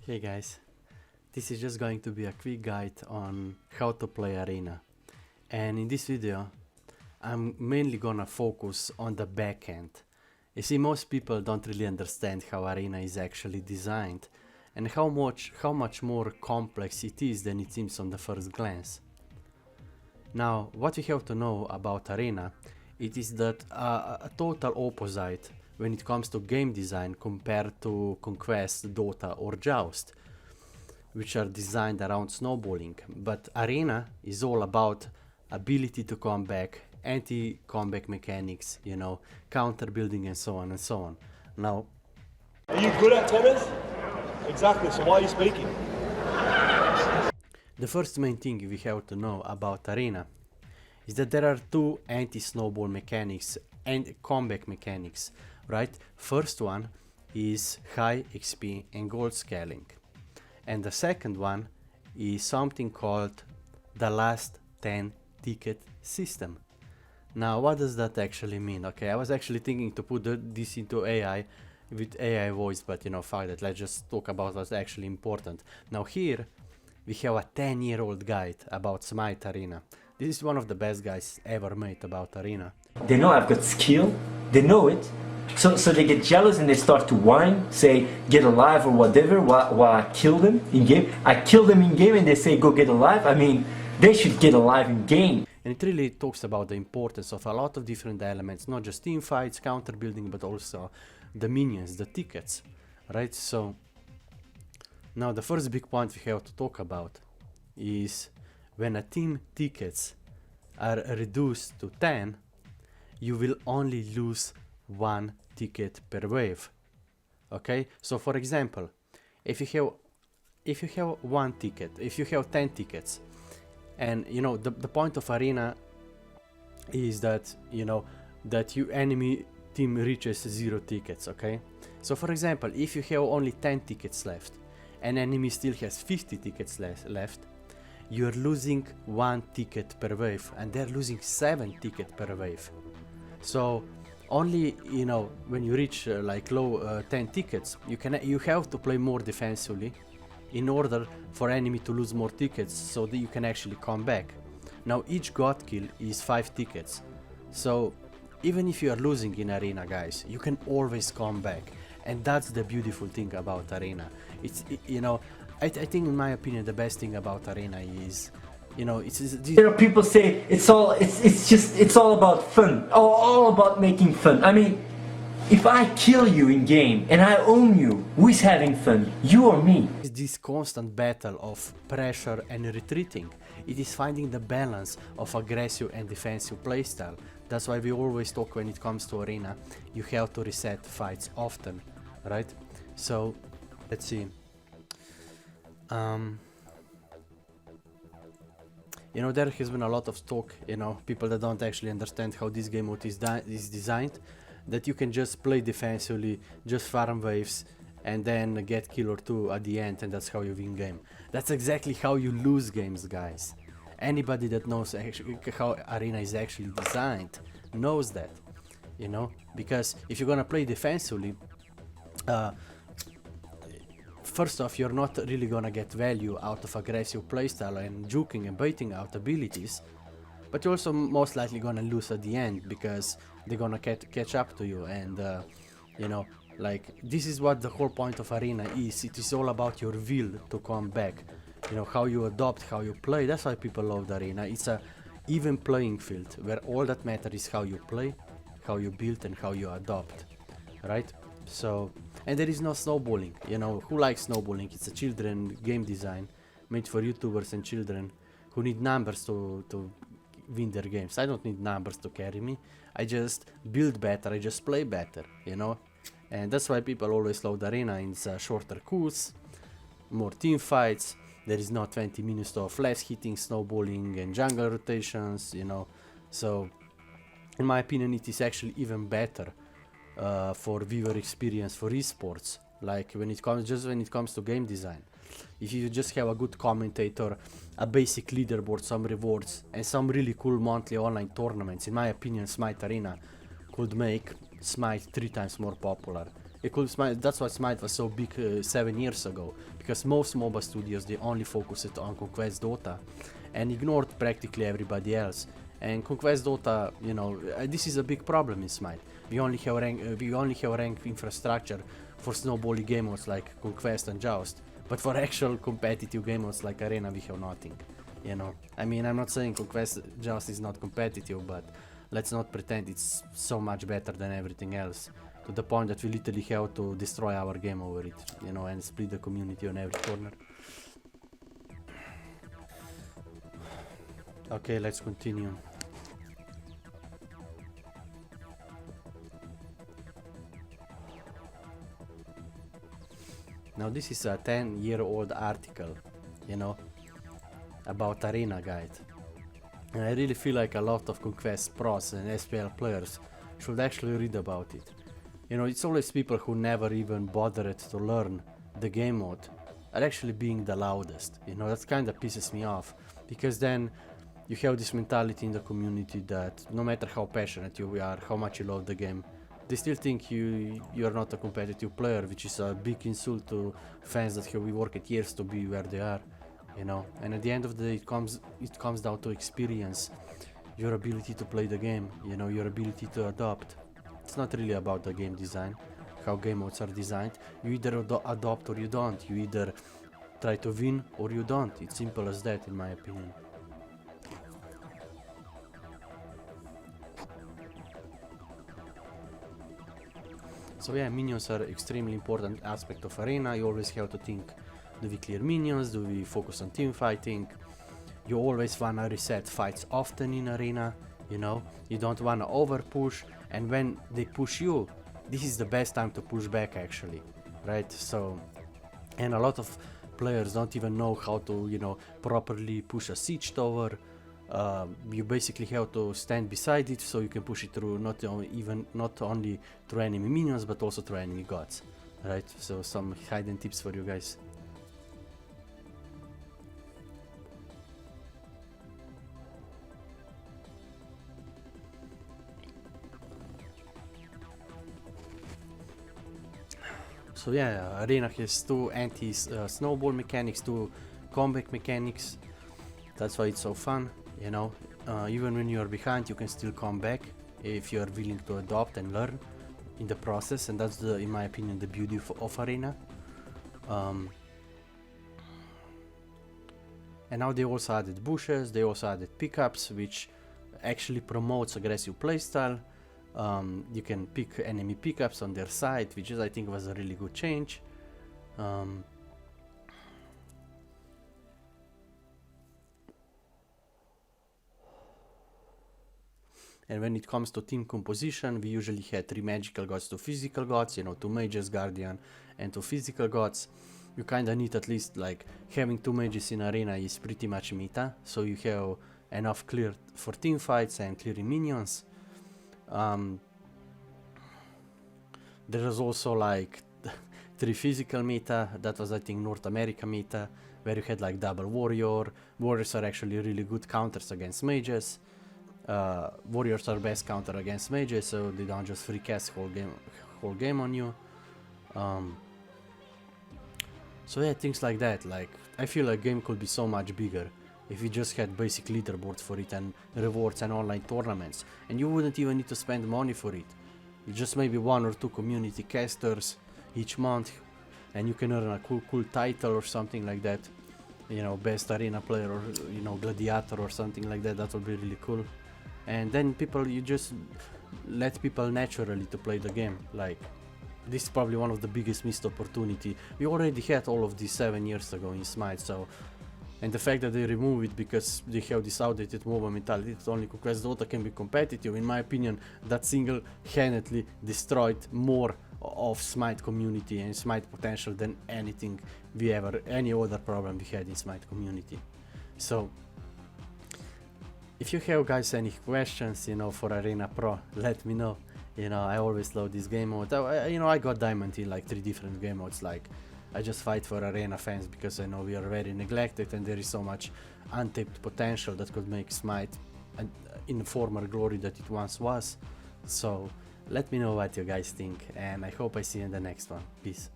Hey guys, this is just going to be a quick guide on how to play Arena, and in this video I'm mainly gonna focus on the back end. You see, most people don't really understand how Arena is actually designed and how much more complex it is than it seems on the first glance. Now, what we have to know about Arena, it is that a total opposite when it comes to game design compared to Conquest, Dota or Joust, which are designed around snowballing. But Arena is all about ability to come back, anti-comeback mechanics, you know, counter building and so on and so on. Now, are you good at tennis? Exactly, so why are you speaking? The first main thing we have to know about Arena is that there are two anti-snowball mechanics and comeback mechanics, right? First one is high XP and gold scaling, and the second one is something called the last 10 ticket system. Now, what does that actually mean? Okay, I was actually thinking to put this into AI with AI voice, but you know, fuck that, let's just talk about what's actually important. Now here we have a 10-year-old guide about SMITE Arena. This is one of the best guides ever made about Arena. They know I've got skill, they know it, so they get jealous and they start to whine, say get alive or whatever, while I kill them in game. I kill them in game and they say go get alive. I mean, they should get alive in game. And it really talks about the importance of a lot of different elements, not just team fights, counter building, but also the minions, the tickets, right? So now the first big point we have to talk about is when a team tickets are reduced to 10, you will only lose 1 ticket per wave. Okay, so for example, if you have 1 ticket, if you have 10 tickets, and you know the point of Arena is that you know that your enemy team reaches 0 tickets. Okay, so for example, if you have only 10 tickets left and enemy still has 50 tickets left, you're losing 1 ticket per wave and they're losing 7 tickets per wave. So only, you know, when you reach like low 10 tickets, you have to play more defensively in order for enemy to lose more tickets so that you can actually come back. Now each god kill is 5 tickets, so even if you are losing in Arena, guys, you can always come back, and that's the beautiful thing about Arena. You know, I think in my opinion the best thing about Arena is, you know, You know, people say it's all about fun, all about making fun. I mean, if I kill you in game and I own you, who is having fun, you or me? It's this constant battle of pressure and retreating. It is finding the balance of aggressive and defensive playstyle. That's why we always talk when it comes to Arena, you have to reset fights often, right? So let's see. You know, there has been a lot of talk, you know, people that don't actually understand how this game mode is designed, that you can just play defensively, just farm waves, and then get kill or 2 at the end, and that's how you win game. That's exactly how you lose games, guys. Anybody that knows actually how Arena is actually designed knows that, you know, because if you're gonna play defensively, first off, you're not really gonna get value out of aggressive playstyle and juking and baiting out abilities, but you're also most likely gonna lose at the end because they're gonna catch up to you. And you know, like, this is what the whole point of Arena is. It is all about your will to come back, you know, how you adopt, how you play. That's why people love the Arena. It's a even playing field where all that matters is how you play, how you build, and how you adopt, right? So, and there is no snowballing. You know, who likes snowballing? It's a children game design made for YouTubers and children who need numbers to win their games. I don't need numbers to carry me. I just build better, I just play better, you know? And that's why people always love the Arena. It's shorter course, more team fights, there is no 20 minutes of less hitting, snowballing and jungle rotations, you know? So, in my opinion, it is actually even better for viewer experience for esports, like when it comes to game design. If you just have a good commentator, a basic leaderboard, some rewards, and some really cool monthly online tournaments, in my opinion, SMITE Arena could make SMITE 3 times more popular. That's why Smite was so big 7 years ago, because most MOBA studios, they only focused on Conquest Dota and ignored practically everybody else. And Conquest Dota, you know, this is a big problem in Smite. We only have rank infrastructure for snowbally game modes like Conquest and Joust, but for actual competitive game modes like Arena we have nothing. You know, I mean, I'm not saying Conquest Joust is not competitive, but let's not pretend it's so much better than everything else, to the point that we literally have to destroy our game over it, you know, and split the community on every corner. Okay, let's continue. Now this is a 10-year-old article, you know, about Arena Guide. And I really feel like a lot of Conquest pros and SPL players should actually read about it. You know, it's always people who never even bothered to learn the game mode are actually being the loudest. You know, that kind of pisses me off, because then you have this mentality in the community that no matter how passionate you are, how much you love the game, they still think you're not a competitive player, which is a big insult to fans that have worked years to be where they are, you know. And at the end of the day, it comes down to experience, your ability to play the game, you know, your ability to adopt. It's not really about the game design, how game modes are designed. You either adopt or you don't. You either try to win or you don't. It's simple as that, in my opinion. So yeah, minions are extremely important aspect of Arena. You always have to think, do we clear minions, do we focus on team fighting? You always wanna reset fights often in Arena, you know, you don't wanna over push, and when they push you, this is the best time to push back actually, right? So, and a lot of players don't even know how to, you know, properly push a siege tower. You basically have to stand beside it so you can push it through not only through enemy minions but also through enemy gods, right? So some hidden tips for you guys. So yeah, Arena has two anti-snowball mechanics, two comeback mechanics. That's why it's so fun, you know. Even when you're behind, you can still come back if you're willing to adopt and learn in the process, and that's in my opinion, the beauty of Arena. And now they also added bushes, they also added pickups, which actually promotes aggressive playstyle. You can pick enemy pickups on their side, which I think was a really good change. And when it comes to team composition, we usually had 3 magical gods, 2 physical gods, you know, 2 mages, guardian, and 2 physical gods. You kinda need at least, like, having 2 mages in Arena is pretty much meta, so you have enough cleared for team fights and clearing minions. There was also like 3 physical meta, that was I think North America meta, where you had like double warrior. Warriors are actually really good counters against mages. Warriors are best counter against mages, so they don't just free cast whole game on you. So yeah, things like that. Like, I feel like game could be so much bigger if you just had basic leaderboards for it and rewards and online tournaments, and you wouldn't even need to spend money for it. You just maybe 1 or 2 community casters each month, and you can earn a cool title or something like that. You know, best arena player, or you know, gladiator or something like that. That would be really cool. And then you just let people naturally to play the game. Like, this is probably one of the biggest missed opportunity. We already had all of this 7 years ago in SMITE, so, and the fact that they remove it because they have this outdated MOBA mentality that only Conquest Dota can be competitive, in my opinion, that single-handedly destroyed more of SMITE community and SMITE potential than any other problem we had in SMITE community. So, if you have guys any questions, you know, for Arena Pro, let me know. You know, I always love this game mode. You know, I got diamond in like 3 different game modes. Like, I just fight for Arena fans because I know we are very neglected and there is so much untapped potential that could make SMITE in former glory that it once was. So Let me know what you guys think, and I hope I see you in the next one. Peace.